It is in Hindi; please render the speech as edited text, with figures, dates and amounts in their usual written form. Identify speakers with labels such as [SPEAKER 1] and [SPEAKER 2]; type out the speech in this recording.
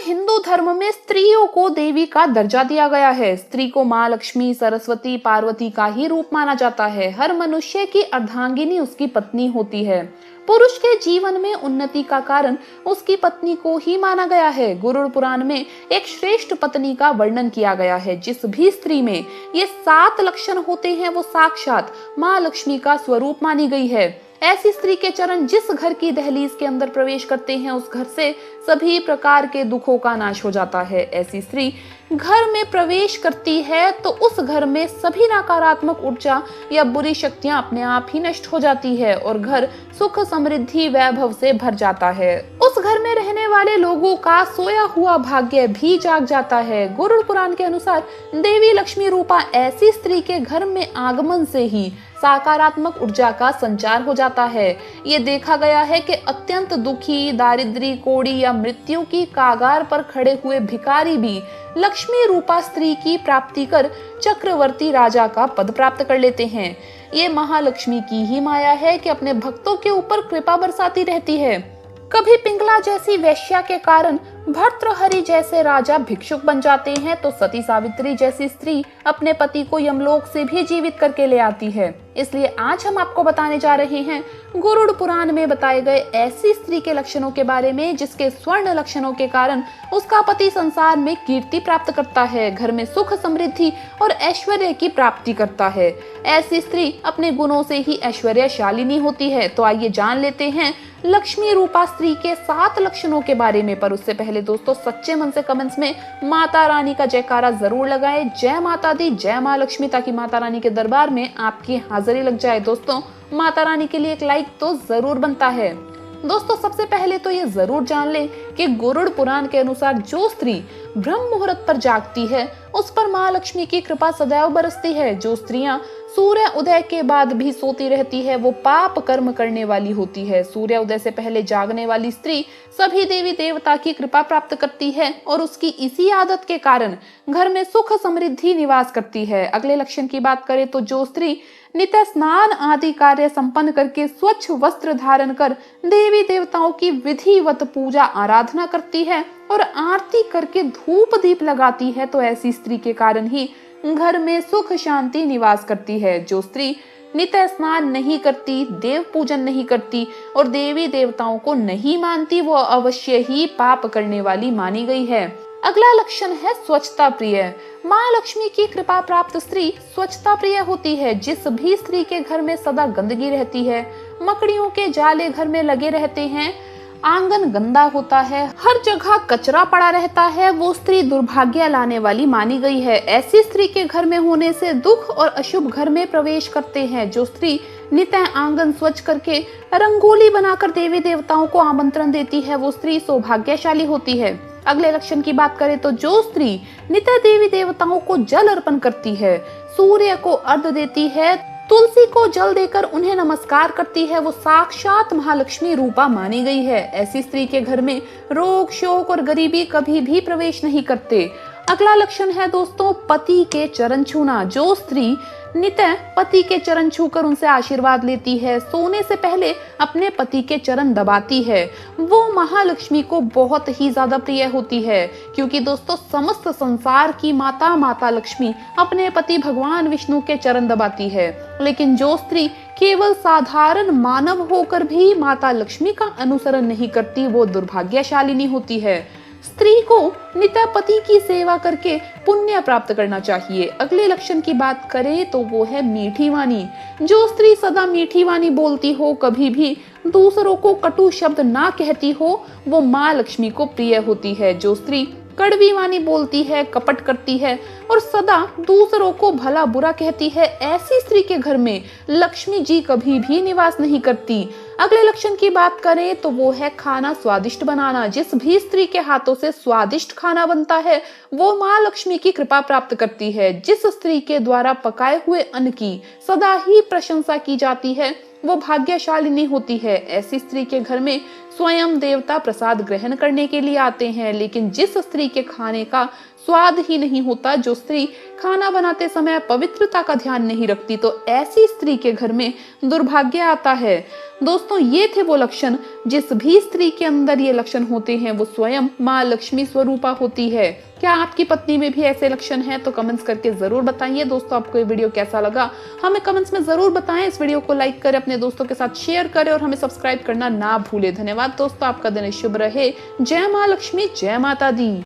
[SPEAKER 1] हिंदू धर्म में स्त्रियों को देवी का दर्जा दिया गया है। स्त्री को माँ लक्ष्मी, सरस्वती, पार्वती का ही रूप माना जाता है। हर मनुष्य की अर्धांगिनी उसकी पत्नी होती है। पुरुष के जीवन में उन्नति का कारण उसकी पत्नी को ही माना गया है। गरुड़ पुराण में एक श्रेष्ठ पत्नी का वर्णन किया गया है। जिस भी स्त्री में ये 7 लक्षण होते हैं वो साक्षात माँ लक्ष्मी का स्वरूप मानी गई है। ऐसी स्त्री के चरण जिस घर की दहलीज के अंदर प्रवेश करते हैं उस घर से सभी प्रकार के दुखों का नाश हो जाता है। ऐसी स्त्री घर में प्रवेश करती है तो उस घर में सभी नकारात्मक ऊर्जा या बुरी शक्तियां अपने आप ही नष्ट हो जाती है और घर सुख, समृद्धि, वैभव से भर जाता है। उस घर में रहने वाले लोगों का सोया हुआ भाग्य भी जाग जाता है। गरुड़ पुराण के अनुसार देवी लक्ष्मी रूपा ऐसी स्त्री के घर में आगमन से ही सकारात्मक ऊर्जा का संचार हो जाता है। ये देखा गया है कि अत्यंत दुखी, दारिद्री, कोढ़ी या मृत्यु की कागार पर खड़े हुए भिखारी भी लक्ष्मी रूपा स्त्री की प्राप्ति कर चक्रवर्ती राजा का पद प्राप्त कर लेते हैं। ये महालक्ष्मी की ही माया है कि अपने भक्तों के ऊपर कृपा बरसाती रहती है। कभी पिंगला जैसी वेश्या के कारण भर्तृहरि जैसे राजा भिक्षुक बन जाते हैं तो सती सावित्री जैसी स्त्री अपने पति को यमलोक से भी जीवित करके ले आती है। इसलिए आज हम आपको बताने जा रहे हैं गरुड़ पुराण में बताए गए ऐसी स्त्री के लक्षणों के बारे में जिसके स्वर्ण लक्षणों के कारण उसका पति संसार में कीर्ति प्राप्त करता है, घर में सुख, समृद्धि और ऐश्वर्य की प्राप्ति करता है। ऐसी स्त्री अपने गुणों से ही ऐश्वर्यशालिनी होती है। तो आइए जान लेते हैं लक्ष्मी रूपा स्त्री के 7 लक्षणों के बारे में। पर उससे पहले दोस्तों सच्चे मन से कमेंट्स में माता रानी का जयकारा जरूर लगाएं। जय माता दी, जय माँ लक्ष्मी, ताकि माता रानी के दरबार में आपकी हाजिरी लग जाए। दोस्तों माता रानी के लिए एक लाइक तो जरूर बनता है। दोस्तों सबसे पहले तो ये जरूर जान लें कि गरुड़ पुराण के अनुसार जो स्त्री ब्रह्म मुहूर्त पर जागती है उस पर माँ लक्ष्मी की कृपा सदैव बरसती है। जो स्त्रियां सूर्य उदय के बाद भी सोती रहती है वो पाप कर्म करने वाली होती है। सूर्य उदय से पहले जागने वाली स्त्री सभी देवी देवता की कृपा प्राप्त करती है और उसकी इसी आदत के कारण घर में सुख, समृद्धि निवास करती है। अगले लक्षण की बात करें तो जो स्त्री नित्य स्नान आदि कार्य संपन्न करके स्वच्छ वस्त्र धारण कर देवी देवताओं की विधिवत पूजा आराधना करती है और आरती करके धूप दीप लगाती है तो ऐसी स्त्री के कारण ही घर में सुख, शांति निवास करती है। जो स्त्री नित्य स्नान नहीं करती, देव पूजन नहीं करती और देवी देवताओं को नहीं मानती वो अवश्य ही पाप करने वाली मानी गई है। अगला लक्षण है स्वच्छता प्रिय। माँ लक्ष्मी की कृपा प्राप्त स्त्री स्वच्छता प्रिय होती है। जिस भी स्त्री के घर में सदा गंदगी रहती है, मकड़ियों के जाले घर में लगे रहते हैं, आंगन गंदा होता है, हर जगह कचरा पड़ा रहता है, वो स्त्री दुर्भाग्य लाने वाली मानी गई है। ऐसी स्त्री के घर में होने से दुख और अशुभ घर में प्रवेश करते हैं। जो स्त्री नित्य आंगन स्वच्छ करके रंगोली बनाकर देवी देवताओं को आमंत्रण देती है वो स्त्री सौभाग्यशाली होती है। अगले लक्षण की बात करें तो जो स्त्री नित्य देवी देवताओं को जल अर्पण करती है, सूर्य को अर्घ्य देती है, तुलसी को जल देकर उन्हें नमस्कार करती है वो साक्षात महालक्ष्मी रूपा मानी गई है। ऐसी स्त्री के घर में रोग, शोक और गरीबी कभी भी प्रवेश नहीं करते। अगला लक्षण है दोस्तों पति के चरण छूना। जो स्त्री नित्य पति के चरण छूकर उनसे आशीर्वाद लेती है, सोने से पहले अपने पति के चरण दबाती है, वो महालक्ष्मी को बहुत ही ज्यादा प्रिय होती है। क्योंकि दोस्तों समस्त संसार की माता माता लक्ष्मी अपने पति भगवान विष्णु के चरण दबाती है। लेकिन जो स्त्री केवल साधारण मानव होकर भी माता लक्ष्मी का अनुसरण नहीं करती वो दुर्भाग्यशालिनी होती है। स्त्री को नित्य पति की सेवा करके पुण्य प्राप्त करना चाहिए। अगले लक्षण की बात करें तो वो है मीठी वाणी। जो स्त्री सदा मीठी वाणी बोलती हो, कभी भी दूसरों को कटु शब्द ना कहती हो, वो माँ लक्ष्मी को प्रिय होती है। जो स्त्री कड़वी वाणी बोलती है, कपट करती है और सदा दूसरों को भला बुरा कहती है, ऐसी स्त्री के घर में लक्ष्मी जी कभी भी निवास नहीं करती। अगले लक्षण की बात करें तो वो है खाना स्वादिष्ट बनाना। जिस भी स्त्री के हाथों से स्वादिष्ट खाना बनता है वो माँ लक्ष्मी की कृपा प्राप्त करती है। जिस स्त्री के द्वारा पकाए हुए अन्न की सदा ही प्रशंसा की जाती है वो भाग्यशालिनी होती है। ऐसी स्त्री के घर में स्वयं देवता प्रसाद ग्रहण करने के लिए आते हैं। लेकिन जिस स्त्री के खाने का स्वाद ही नहीं होता, जो स्त्री खाना बनाते समय पवित्रता का ध्यान नहीं रखती, तो ऐसी स्त्री के घर में दुर्भाग्य आता है। दोस्तों ये थे वो लक्षण, जिस भी स्त्री के अंदर ये लक्षण होते हैं वो स्वयं माँ लक्ष्मी स्वरूपा होती है। क्या आपकी पत्नी में भी ऐसे लक्षण हैं? तो कमेंट्स करके जरूर बताइए। दोस्तों आपको ये वीडियो कैसा लगा हमें कमेंट्स में जरूर बताएं। इस वीडियो को लाइक करें, अपने दोस्तों के साथ शेयर करें और हमें सब्सक्राइब करना ना भूलें। धन्यवाद दोस्तों, आपका दिन शुभ रहे। जय माँ लक्ष्मी, जय माता दी।